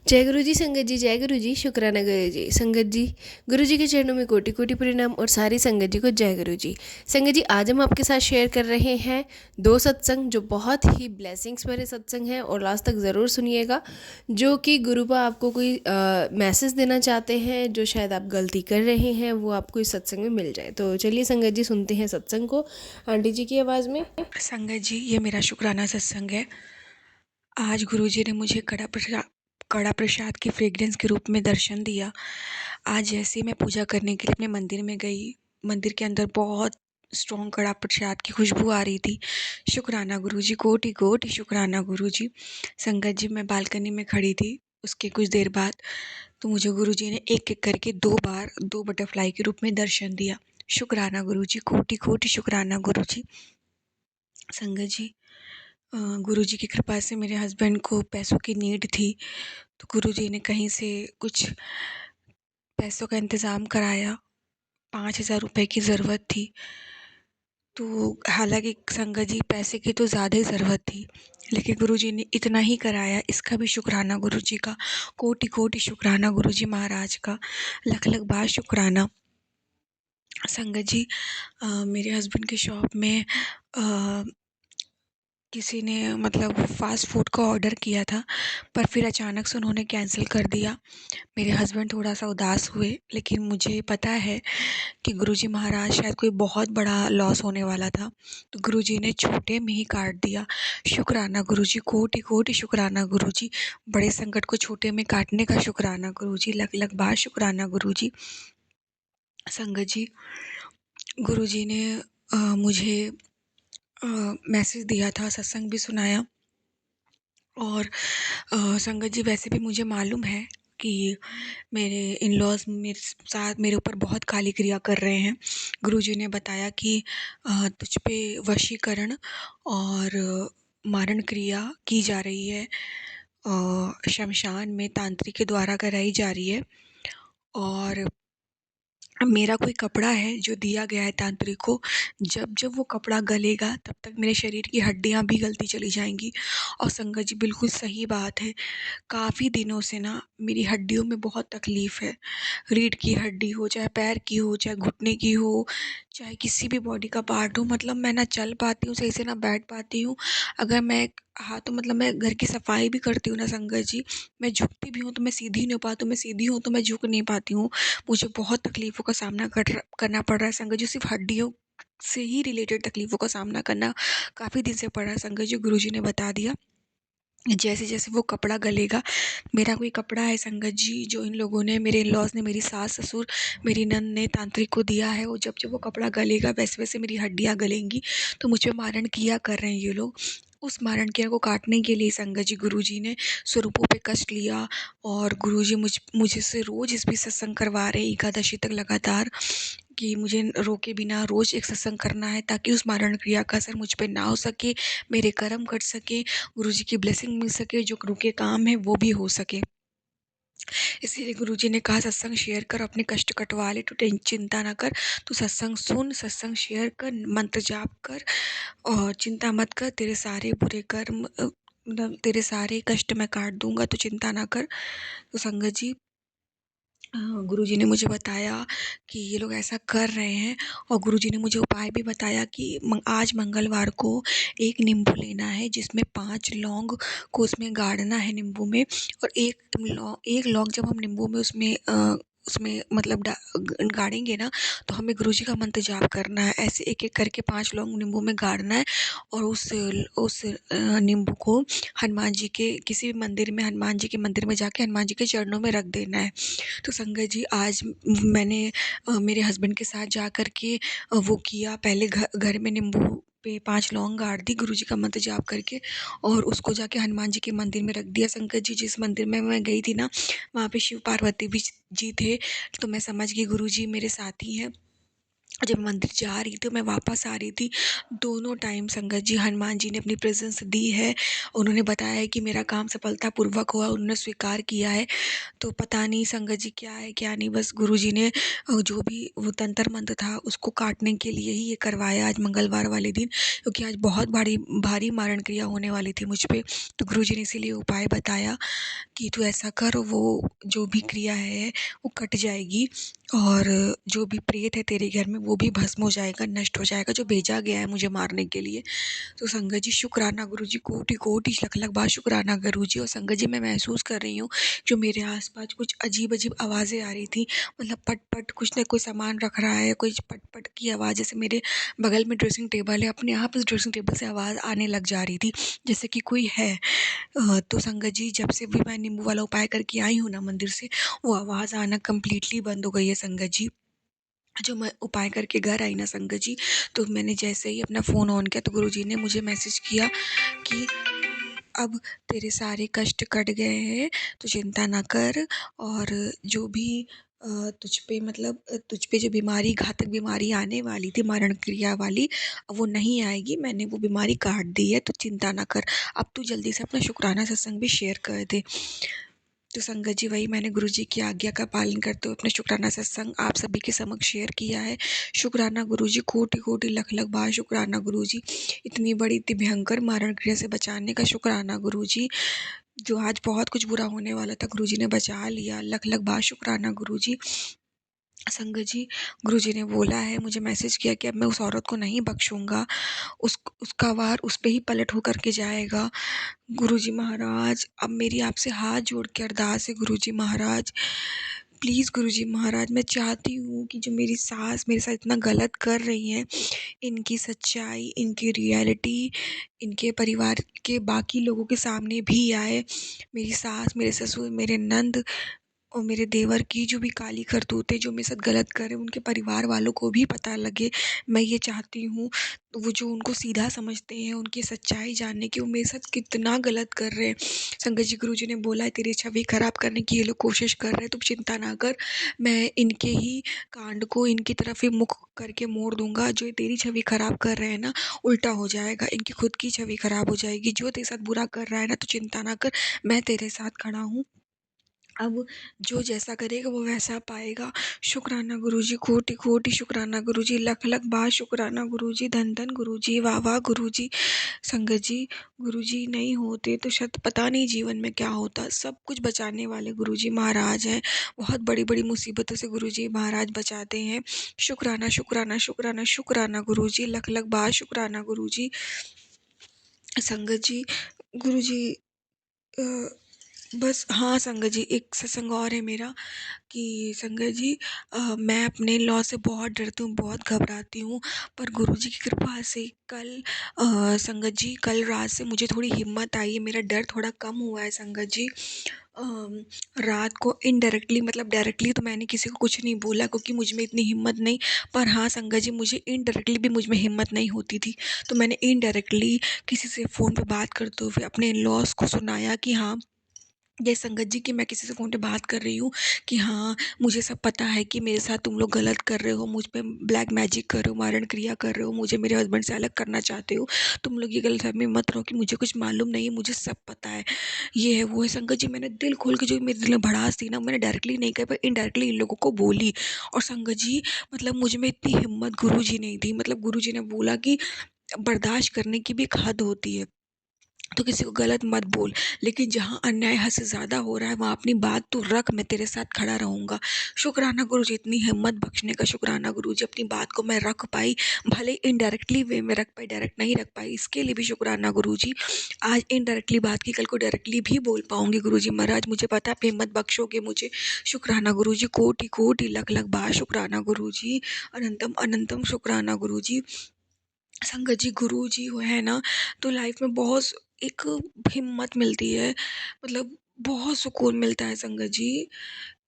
जय गुरु जी संगत जी, जय गुरु जी, शुक्राना गुरु जी। संगत जी, गुरु जी के चरणों में कोटि कोटि प्रणाम और सारी संगत जी को जय गुरु जी। संगत जी, आज हम आपके साथ शेयर कर रहे हैं दो सत्संग जो बहुत ही ब्लेसिंग्स भरे सत्संग हैं और लास्ट तक ज़रूर सुनिएगा। जो कि गुरु बा आपको कोई मैसेज देना चाहते हैं जो शायद आप गलती कर रहे हैं, वो आपको इस सत्संग में मिल जाए। तो चलिए संगत जी, सुनते हैं सत्संग को आंटी जी की आवाज़ में। संगत जी, ये मेरा शुक्राना सत्संग है। आज गुरुजी ने मुझे कड़ा प्रसाद की फ्रेग्रेंस के रूप में दर्शन दिया। आज जैसे ही मैं पूजा करने के लिए अपने मंदिर में गई, मंदिर के अंदर बहुत स्ट्रॉन्ग कड़ा प्रसाद की खुशबू आ रही थी। शुक्राना गुरुजी, कोटि कोटि शुक्राना गुरुजी। संगत जी, मैं बालकनी में खड़ी थी। उसके कुछ देर बाद तो मुझे गुरुजी ने एक एक करके 2 बार 2 बटरफ्लाई के रूप में दर्शन दिया। शुक्राना गुरुजी, कोटि कोटि शुक्राना गुरुजी। संगत जी, गुरुजी की कृपा से मेरे हस्बैंड को पैसों की नीड थी, तो गुरुजी ने कहीं से कुछ पैसों का इंतज़ाम कराया। 5,000 रुपए की ज़रूरत थी। तो हालाँकि संगत जी, पैसे की तो ज़्यादा ही ज़रूरत थी, लेकिन गुरुजी ने इतना ही कराया। इसका भी शुक्राना गुरुजी का, कोटि कोटि शुक्राना गुरुजी महाराज का, लख लख बार शुक्राना। संगत जी, मेरे हस्बैंड की शॉप में किसी ने मतलब फ़ास्ट फ़ूड का ऑर्डर किया था, पर फिर अचानक से उन्होंने कैंसिल कर दिया। मेरे हस्बैंड थोड़ा-सा उदास हुए, लेकिन मुझे पता है कि गुरुजी महाराज शायद कोई बहुत बड़ा लॉस होने वाला था, तो गुरुजी ने छोटे में ही काट दिया। शुक्राना गुरुजी, कोटि कोटि शुक्राना गुरुजी। बड़े संकट को छोटे में काटने का शुक्राना गुरुजी, लख लख बार शुक्राना गुरुजी। संगत जी, गुरुजी ने मुझे मैसेज दिया था, सत्संग भी सुनाया। और संगत जी, वैसे भी मुझे मालूम है कि मेरे इन-लॉज़ मेरे साथ मेरे ऊपर बहुत काली क्रिया कर रहे हैं। गुरुजी ने बताया कि तुझ पे वशीकरण और मारण क्रिया की जा रही है, शमशान में तांत्रिक के द्वारा कराई जा रही है। और मेरा कोई कपड़ा है जो दिया गया है तांत्रिक को, जब वो कपड़ा गलेगा तब तक मेरे शरीर की हड्डियाँ भी गलती चली जाएँगी। और संगत जी, बिल्कुल सही बात है। काफ़ी दिनों से ना मेरी हड्डियों में बहुत तकलीफ़ है। रीढ़ की हड्डी हो, चाहे पैर की हो, चाहे घुटने की हो, चाहे किसी भी बॉडी का पार्ट हो, मतलब मैं ना चल पाती हूँ सही से, ना बैठ पाती हूँ। अगर मैं हाँ, तो मतलब मैं घर की सफाई भी करती हूँ ना संगत जी, मैं झुकती भी हूँ तो मैं सीधी नहीं हो पाती हूँ, मैं सीधी हूँ तो मैं झुक नहीं पाती हूँ। मुझे बहुत तकलीफ़ों का सामना करना पड़ रहा है संगत जी। सिर्फ़ हड्डियों से ही रिलेटेड तकलीफ़ों का सामना करना काफ़ी दिन से पड़ रहा है संगत जी। गुरुजी ने बता दिया, जैसे-जैसे वो कपड़ा गलेगा, मेरा कोई कपड़ा है संगत जी जो इन लोगों ने, मेरे इन-लॉज़ ने, मेरी सास-ससुर, मेरी नंद ने तांत्रिक को दिया है, वो जब-जब वो कपड़ा गलेगा वैसे-वैसे मेरी हड्डियाँ गलेंगी। तो मुझ पे मारण क्रिया कर रहे हैं ये लोग। उस मारण क्रिया को काटने के लिए संगत जी, गुरुजी ने स्वरूपों पे कष्ट लिया। और गुरुजी मुझे से रोज़ इस पे सत्संग करवा रहे हैं एकादशी तक लगातार, कि मुझे रोके बिना रोज़ एक सत्संग करना है, ताकि उस मारण क्रिया का असर मुझ पे ना हो सके, मेरे कर्म घट सके, गुरुजी की ब्लेसिंग मिल सके, जो रुके काम है वो भी हो सके। इसीलिए गुरुजी ने कहा, सत्संग शेयर कर, अपने कष्ट कटवा ले, तू चिंता ना कर, तू सत्संग सुन, सत्संग शेयर कर, मंत्र जाप कर और चिंता मत कर, तेरे सारे बुरे कर्म मतलब तेरे सारे कष्ट मैं काट दूंगा, तो चिंता ना कर। तो संगत जी, गुरुजी ने मुझे बताया कि ये लोग ऐसा कर रहे हैं। और गुरुजी ने मुझे उपाय भी बताया कि आज मंगलवार को एक नींबू लेना है, जिसमें 5 लौंग को उसमें गाड़ना है नींबू में। और एक लौंग जब हम नींबू में उसमें मतलब गाड़ेंगे ना, तो हमें गुरुजी का मंत्र जाप करना है। ऐसे एक एक करके 5 लौंग नींबू में गाड़ना है, और उस नींबू को हनुमान जी के किसी भी मंदिर में, हनुमान जी के मंदिर में जाके हनुमान जी के चरणों में रख देना है। तो संगत जी, आज मैंने मेरे हस्बैंड के साथ जा कर के वो किया। पहले घर में नींबू पे 5 लौंग गाड़ दी गुरुजी का मंत्र जाप करके, और उसको जाके हनुमान जी के मंदिर में रख दिया। संगत जी, जिस मंदिर में मैं गई थी ना, वहाँ पे शिव पार्वती भी जी थे, तो मैं समझ गई गुरुजी मेरे साथी हैं। जब मंदिर जा रही थी, मैं वापस आ रही थी, दोनों टाइम संगत जी, हनुमान जी ने अपनी प्रेज़ेंस दी है। उन्होंने बताया है कि मेरा काम सफलतापूर्वक हुआ, उन्होंने स्वीकार किया है। तो पता नहीं संगत जी क्या है क्या नहीं, बस गुरुजी ने जो भी वो तंत्र मंत्र था उसको काटने के लिए ही ये करवाया आज मंगलवार वाले दिन, क्योंकि आज बहुत भारी भारी मारण क्रिया होने वाली थी मुझ पे। तो गुरुजी ने इसीलिए उपाय बताया कि तू ऐसा कर, वो जो भी क्रिया है वो कट जाएगी, और जो भी प्रेत है तेरे घर में वो भी भस्म हो जाएगा, नष्ट हो जाएगा, जो भेजा गया है मुझे मारने के लिए। तो संगत जी शुक्राना गुरुजी, कोटि कोटि लख लख बार शुक्राना गुरुजी। और संगत जी मैं महसूस कर रही हूँ जो मेरे आसपास कुछ अजीब अजीब आवाज़ें आ रही थी, मतलब पट पट कुछ ना कोई सामान रख रहा है, कुछ पट पट की आवाज़, जैसे मेरे बगल में ड्रेसिंग टेबल है, अपने आप उस ड्रेसिंग टेबल से आवाज़ आने लग जा रही थी जैसे कि कोई है। तो संगत जी जब से भी मैं नींबू वाला उपाय करके आई हूँ ना मंदिर से, वो आवाज़ आना कंप्लीटली बंद हो गई है संगत जी। जो मैं उपाय करके घर आई ना संगत जी, तो मैंने जैसे ही अपना फ़ोन ऑन किया तो गुरुजी ने मुझे मैसेज किया कि अब तेरे सारे कष्ट कट गए हैं, तो चिंता ना कर, और जो भी तुझ पे मतलब तुझ पे जो बीमारी, घातक बीमारी आने वाली थी मरण क्रिया वाली, अब वो नहीं आएगी, मैंने वो बीमारी काट दी है, तो चिंता ना कर। अब तू जल्दी से अपना शुक्राना सत्संग भी शेयर कर दे। तो संगत जी वही मैंने गुरुजी की आज्ञा का पालन करते हुए अपना शुक्राना सत्संग आप सभी के समक्ष शेयर किया है। शुक्राना गुरुजी, कोटि कोटि लख लख बार शुक्राना गुरुजी, इतनी बड़ी इतनी भयंकर मारण क्रिया से बचाने का शुक्राना गुरुजी। जो आज बहुत कुछ बुरा होने वाला था गुरुजी ने बचा लिया, लख लख बार शुक्राना गुरुजी। संगत जी गुरुजी ने बोला है, मुझे मैसेज किया कि अब मैं उस औरत को नहीं बख्शूंगा, उसका वार उस पे ही पलट हो करके जाएगा। गुरुजी महाराज अब मेरी आपसे हाथ जोड़ के अरदास है, गुरुजी महाराज प्लीज़ गुरुजी महाराज, मैं चाहती हूँ कि जो मेरी सास मेरे साथ इतना गलत कर रही हैं, इनकी सच्चाई, इनकी रियलिटी इनके परिवार के बाकी लोगों के सामने भी आए। मेरी सास, मेरे ससुर, मेरे नंद और मेरे देवर की जो भी काली करतूतें जो मेरे साथ गलत कर रहे हैं, उनके परिवार वालों को भी पता लगे। मैं ये चाहती हूँ, वो जो उनको सीधा समझते हैं, उनकी सच्चाई जानने की, वो मेरे साथ कितना गलत कर रहे हैं। संगत जी गुरुजी ने बोला है तेरी छवि खराब करने की ये लोग कोशिश कर रहे हैं, तुम चिंता ना कर, मैं इनके ही कांड को इनकी तरफ ही मुख करके मोड़ दूंगा। जो ये तेरी छवि खराब कर रहे हैं ना, उल्टा हो जाएगा, इनकी खुद की छवि खराब हो जाएगी। जो तेरे साथ बुरा कर रहा है ना, तो चिंता ना कर, मैं तेरे साथ खड़ा हूँ। अब जो जैसा करेगा वो वैसा पाएगा। शुक्राना गुरुजी, कोटि कोटि शुक्राना गुरुजी, लख लख बार शुक्राना गुरुजी, धन धन गुरुजी, वाह वाह गुरुजी। संगत जी गुरुजी नहीं होते तो शायद पता नहीं जीवन में क्या होता। सब कुछ बचाने वाले गुरुजी महाराज हैं, बहुत बड़ी बड़ी मुसीबतों से गुरुजी महाराज बचाते हैं। शुक्राना शुक्राना शुक्राना शुक्राना गुरुजी, लख लख बार शुक्राना गुरुजी। संगत जी गुरुजी अ, बस हाँ संगत जी एक सत्संग और है मेरा कि संगत जी मैं अपने लॉ से बहुत डरती हूँ, बहुत घबराती हूँ, पर गुरुजी की कृपा से कल संगत जी कल रात से मुझे थोड़ी हिम्मत आई है, मेरा डर थोड़ा कम हुआ है संगत जी। रात को इनडायरेक्टली, मतलब डायरेक्टली तो मैंने किसी को कुछ नहीं बोला क्योंकि मुझ में इतनी हिम्मत नहीं, पर हाँ संगत जी मुझे इनडायरेक्टली भी मुझ में हिम्मत नहीं होती थी, तो मैंने इनडायरेक्टली किसी से फ़ोन पे बात करते हुए अपने इन लॉस को सुनाया कि हाँ ये संगत जी कि मैं किसी से फ़ोन पे बात कर रही हूँ कि हाँ मुझे सब पता है कि मेरे साथ तुम लोग गलत कर रहे हो, मुझ पे ब्लैक मैजिक कर रहे हो, मारण क्रिया कर रहे हो, मुझे मेरे हस्बैंड से अलग करना चाहते हो। तुम लोग ये गलतफहमी मत रहो कि मुझे कुछ मालूम नहीं है, मुझे सब पता है, ये है वो है। संगत जी मैंने दिल खोल के जो मेरे दिल में भड़ास थी ना, मैंने डायरेक्टली नहीं कही पर इनडायरेक्टली इन लोगों को बोली। और संगत जी मतलब मुझ में इतनी हिम्मत गुरु जी ने दी, मतलब गुरु जी ने बोला कि बर्दाश्त करने की भी एक हद होती है, तो किसी को गलत मत बोल, लेकिन जहाँ अन्याय हद से ज़्यादा हो रहा है वहाँ अपनी बात तो रख, मैं तेरे साथ खड़ा रहूँगा। शुक्राना गुरुजी, इतनी हिम्मत बख्शने का शुक्राना गुरुजी, अपनी बात को मैं रख पाई, भले इनडायरेक्टली वे में रख पाई, डायरेक्ट नहीं रख पाई, इसके लिए भी शुक्राना गुरुजी। आज इनडायरेक्टली बात की, कल को डायरेक्टली भी बोल पाऊँगी गुरुजी महाराज, मुझे पता है आप हिम्मत बख्शोगे मुझे। शुक्राना गुरुजी, कोटि कोटि लख लख बार शुक्राना गुरुजी, अनंतम अनंतम शुक्राना गुरुजी। संगत जी गुरु जी वो है ना, तो लाइफ में बहुत एक हिम्मत मिलती है, मतलब बहुत सुकून मिलता है संगत जी,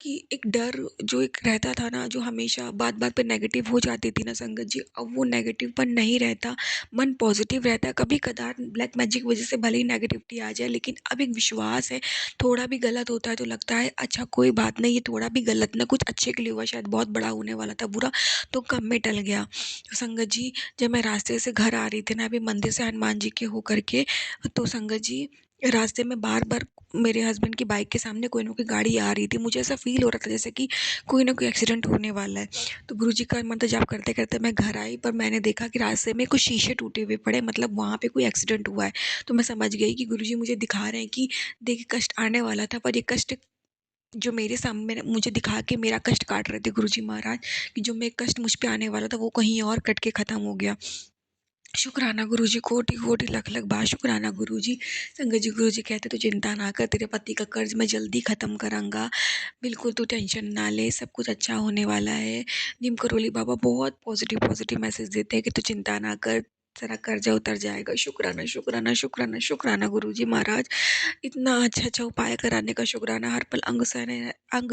कि एक डर जो एक रहता था ना, जो हमेशा बात-बात पे नेगेटिव हो जाती थी ना संगत जी, अब वो नेगेटिवपन नहीं रहता, मन पॉज़िटिव रहता है। कभी-कदार ब्लैक मैजिक की वज़ह से भले ही नेगेटिविटी आ जाए, लेकिन अब एक विश्वास है, थोड़ा भी गलत होता है तो लगता है अच्छा कोई बात नहीं, ये थोड़ा भी गलत ना कुछ अच्छे के लिए हुआ, शायद बहुत बड़ा होने वाला था बुरा, तो कम में टल गया। तो संगत जी, जब मैं रास्ते से घर आ रही थी ना अभी मंदिर से हनुमान जी के होकर के, तो संगत जी रास्ते में बार-बार मेरे हस्बैंड की बाइक के सामने कोई ना कोई गाड़ी आ रही थी। मुझे ऐसा फ़ील हो रहा था जैसे कि कोई ना कोई एक्सीडेंट होने वाला है। तो गुरुजी का मंत्र जाप करते-करते मैं घर आई, पर मैंने देखा कि रास्ते में कुछ शीशे टूटे हुए पड़े, मतलब वहाँ पे कोई एक्सीडेंट हुआ है। तो मैं समझ गई कि गुरुजी मुझे दिखा रहे हैं कि देखिए कष्ट आने वाला था, पर ये कष्ट जो मेरे सामने मुझे दिखा के मेरा कष्ट काट रहे थे गुरुजी महाराज, कि जो मैं कष्ट मुझ पे आने वाला था वो कहीं और कट के ख़त्म हो गया। शुक्राना गुरुजी, कोटि-कोटि लख-लख बार शुक्राना गुरुजी। संगत जी, गुरुजी कहते तू चिंता ना कर, तेरे पति का कर्ज मैं जल्दी ख़त्म कराँगा। बिल्कुल तू टेंशन ना ले, सब कुछ अच्छा होने वाला है। नीम करोली बाबा बहुत पॉज़िटिव मैसेज देते हैं कि तू चिंता ना कर, तेरा कर्जा उतर जाएगा। शुक्राना, शुक्राना, शुक्राना, शुक्राना गुरुजी महाराज। इतना अच्छा-अच्छा उपाय कराने का शुक्राना, हर पल अंग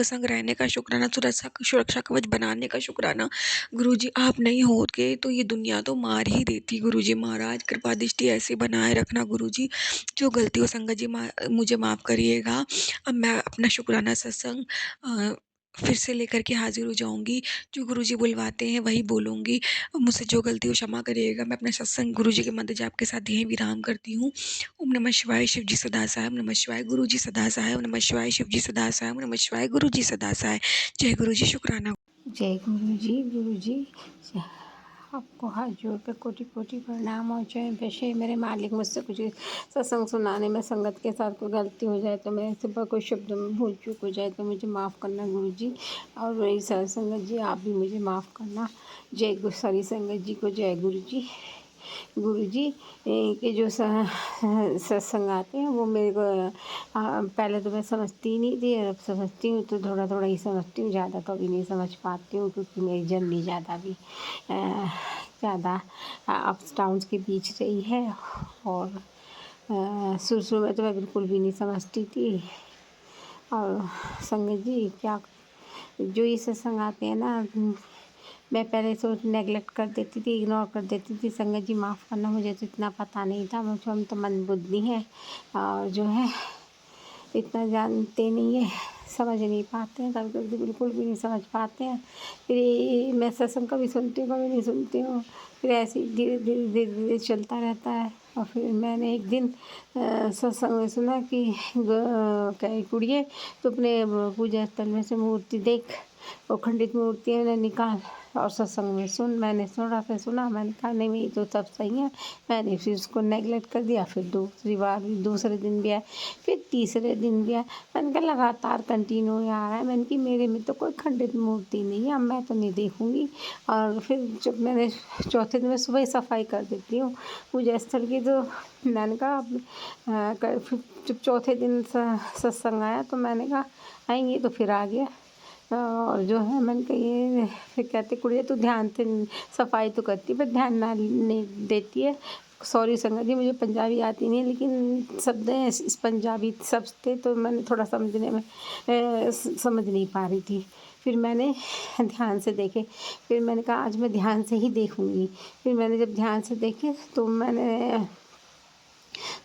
संग रहने का शुक्राना, सुरक्षा कवच बनाने का शुक्राना। गुरुजी आप नहीं होते तो ये दुनिया तो मार ही देती गुरुजी महाराज, कृपा दृष्टि ऐसी बनाए रखना गुरुजी। जो गलती हो संगत जी मुझे माफ़ करिएगा। अब मैं अपना शुक्राना सत्संग फिर से लेकर के हाज़िर हो जाऊँगी। जो गुरुजी बुलवाते हैं वही बोलूँगी। मुझसे जो गलती हो क्षमा करिएगा। मैं अपना सत्संग गुरुजी के मंत्र जाप के साथ यहीं विराम करती हूँ। ओम नमः शिवाय, शिव जी सदा सहाय। ओम नमः शिवाय, गुरु जी सदा सहाय। ओम नमः शिवाय, शिव जी सदा सहाय। ओम नमः शिवाय, गुरु जी सदा सहाय। जय गुरु जी, शुक्राना। जय गुरु जी। गुरु जी आपको हाथ जोड़ कर कोटि कोटि प्रणाम। और जय वैसे मेरे मालिक, मुझसे कुछ सत्संग सुनाने में संगत के साथ कोई गलती हो जाए तो मैं सुबह कोई शब्द में भूल चूक हो जाए तो मुझे माफ़ करना गुरु जी। और वही संगत जी आप भी मुझे माफ़ करना। जय गुरु सारी संगत जी को जय गुरु जी। गुरुजी के जो सत्संग आते हैं वो मेरे को पहले तो मैं समझती ही नहीं थी, अब समझती हूँ तो थोड़ा थोड़ा ही समझती हूँ, ज़्यादा तो अभी नहीं समझ पाती हूँ क्योंकि मेरी जर्नी ज़्यादा भी ज़्यादा अप्स डाउन्स के बीच रही है। और शुरू में तो मैं बिल्कुल भी नहीं समझती थी। और संगत जी क्या जो ये सत्संग आते हैं ना, मैं पहले सोच नेगलेक्ट कर देती थी, इग्नोर कर देती थी। संगत जी माफ़ करना, मुझे तो इतना पता नहीं था। मुझे हम तो मंदबुद्धि हैं और जो है इतना जानते नहीं है, समझ नहीं पाते हैं, कभी कभी बिल्कुल भी नहीं समझ पाते हैं। फिर मैं सत्संग कभी सुनती हूँ कभी नहीं सुनती हूँ, फिर ऐसे ही धीरे धीरे धीरे धीरे चलता रहता है। और फिर मैंने एक दिन सत्संग में सुना कि क्या कुड़िए तो अपने पूजा स्थल में से मूर्ति देख, वो खंडित मूर्तियाँ ने निकाल और सत्संग में सुन। मैंने थोड़ा सा सुना, मैंने कहा नहीं मेरी तो सब सही है। मैंने फिर उसको नेगलेक्ट कर दिया। फिर दूसरी बार भी दूसरे दिन भी आया, फिर तीसरे दिन भी आया। मैंने कहा लगातार कंटिन्यू आ रहा है। मैंने कि मेरे में तो कोई खंडित मूर्ति नहीं है, अब मैं तो नहीं देखूँगी। और फिर जब मैंने चौथे दिन में सुबह ही सफाई कर देती हूँ पूजा स्थल की, तो मैंने कहा फिर जब चौथे दिन सत्संग आया तो मैंने कहा आएंगे, तो फिर आ गया। और जो है मैंने कहा ये फिर कहते कुड़िया तू ध्यान से सफाई तो करती पर ध्यान ना नहीं देती है। सॉरी संगत जी, मुझे पंजाबी आती नहीं, लेकिन शब्द हैं इस पंजाबी शब्द थे तो मैंने थोड़ा समझने में समझ नहीं पा रही थी। फिर मैंने ध्यान से देखे, फिर मैंने कहा आज मैं ध्यान से ही देखूँगी। फिर मैंने जब ध्यान से देखे तो मैंने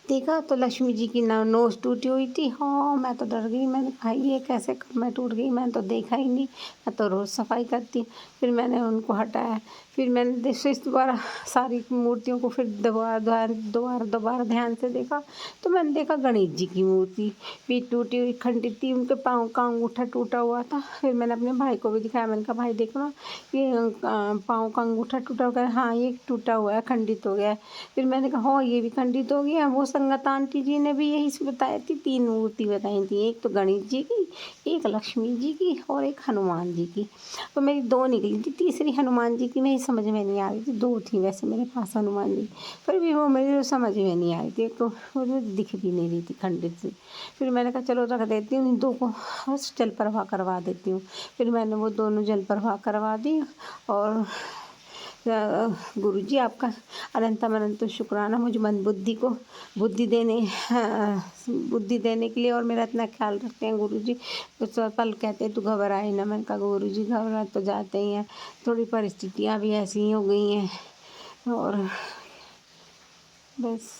देखा तो लक्ष्मी जी की नोज़ टूटी हुई थी। हाँ मैं तो डर गई, मैंने कहा ये कैसे मैं टूट गई, मैंने तो देखा ही नहीं, मैं तो रोज़ सफाई करती। फिर मैंने उनको हटाया, फिर मैंने फिर दोबारा सारी मूर्तियों को फिर दोबारा ध्यान से देखा तो मैंने देखा गणेश जी की मूर्ति भी टूटी हुई खंडित थी, उनके पाँव का अंगूठा टूटा हुआ था। फिर मैंने अपने भाई को भी दिखाया, मैंने कहा भाई देखो ना ये पाँव का अंगूठा टूटा हुआ है। हाँ ये टूटा हुआ है, खंडित हो गया है। फिर मैंने कहा हाँ ये भी खंडित हो गया। वो संगत आंटी जी ने भी यही बताई थी, 3 मूर्ति बताई थी, एक तो गणेश जी की, एक लक्ष्मी जी की और एक हनुमान जी की। तो मेरी 2 निकली थी, तीसरी हनुमान जी की मेरी समझ में नहीं आ रही थी। 2 थी वैसे मेरे पास हनुमान जी, फिर भी वो मेरी समझ में नहीं आ रही थी। एक तो वो मुझे दिख भी नहीं रही थी खंडित सी। फिर मैंने कहा चलो रख देती हूँ, इन 2 को बस जल प्रवाह करवा देती हूँ। फिर मैंने वो दोनों जल प्रवाह करवा दी और गुरु जी आपका अनंतम अनंत शुक्राना मुझे मंदबुद्धि को बुद्धि देने के लिए, और मेरा इतना ख्याल रखते हैं गुरु जी। कुछ पल कहते हैं तू घबराए ना, मैंने कहा गुरु जी घबरा तो जाते ही हैं, थोड़ी परिस्थितियाँ भी ऐसी ही हो गई हैं, और बस।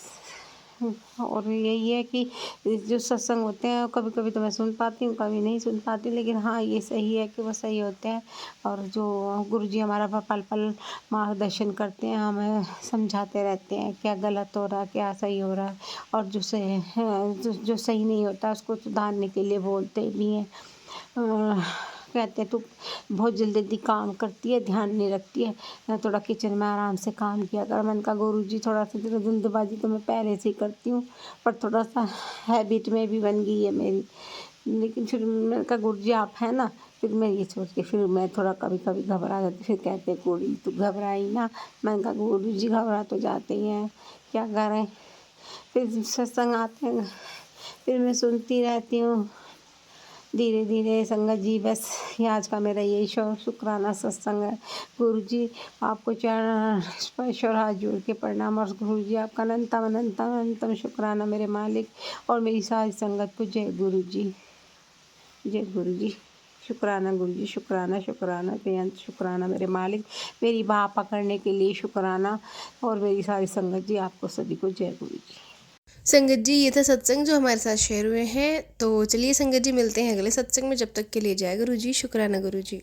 और यही है कि जो सत्संग होते हैं कभी कभी तो मैं सुन पाती हूँ, कभी नहीं सुन पाती, लेकिन हाँ ये सही है कि वो सही होते हैं। और जो गुरुजी हमारा पल पल मार्गदर्शन करते हैं, हमें समझाते रहते हैं क्या गलत हो रहा है क्या सही हो रहा है, और जो सही जो सही नहीं होता उसको सुधारने के लिए बोलते भी हैं। कहते हैं तू बहुत जल्दी काम करती है, ध्यान नहीं रखती है, थोड़ा किचन में आराम से काम किया कर। मैंने कहा गुरु जी थोड़ा सा जल्दबाजी तो मैं पहले से ही करती हूँ, पर थोड़ा सा हैबिट में भी बन गई है मेरी। लेकिन फिर मैंने कहा गुरु जी आप हैं ना, फिर मैं ये सोच के फिर मैं थोड़ा कभी कभी घबरा जाती। फिर कहते गुरु तू घबराई ना, मैंने कहा गुरु जी घबरा तो जाते ही हैं, क्या करें। फिर सत्संग आते हैं, फिर मैं सुनती रहती हूँ धीरे धीरे। संगत जी बस ये आज का मेरा यही शुक्राना सत्संग है। गुरु जी आपको चरण स्पर्श और हाथ जोड़ के प्रणाम, और गुरु जी आपका अनंतम अनंतम अनंतम शुक्राना मेरे मालिक और मेरी सारी संगत को। जय गुरु जी, जय गुरु जी। शुक्राना गुरु जी, शुक्राना शुक्राना बेअंत शुक्राना मेरे मालिक, मेरी बाह पकड़ने के लिए शुक्राना, और मेरी सारी संगत जी आपको सभी को जय गुरु जी। संगत जी ये था सत्संग जो हमारे साथ शेयर हुए हैं। तो चलिए संगत जी मिलते हैं अगले सत्संग में, जब तक के लिए जय गुरु जी, शुक्राना गुरु जी।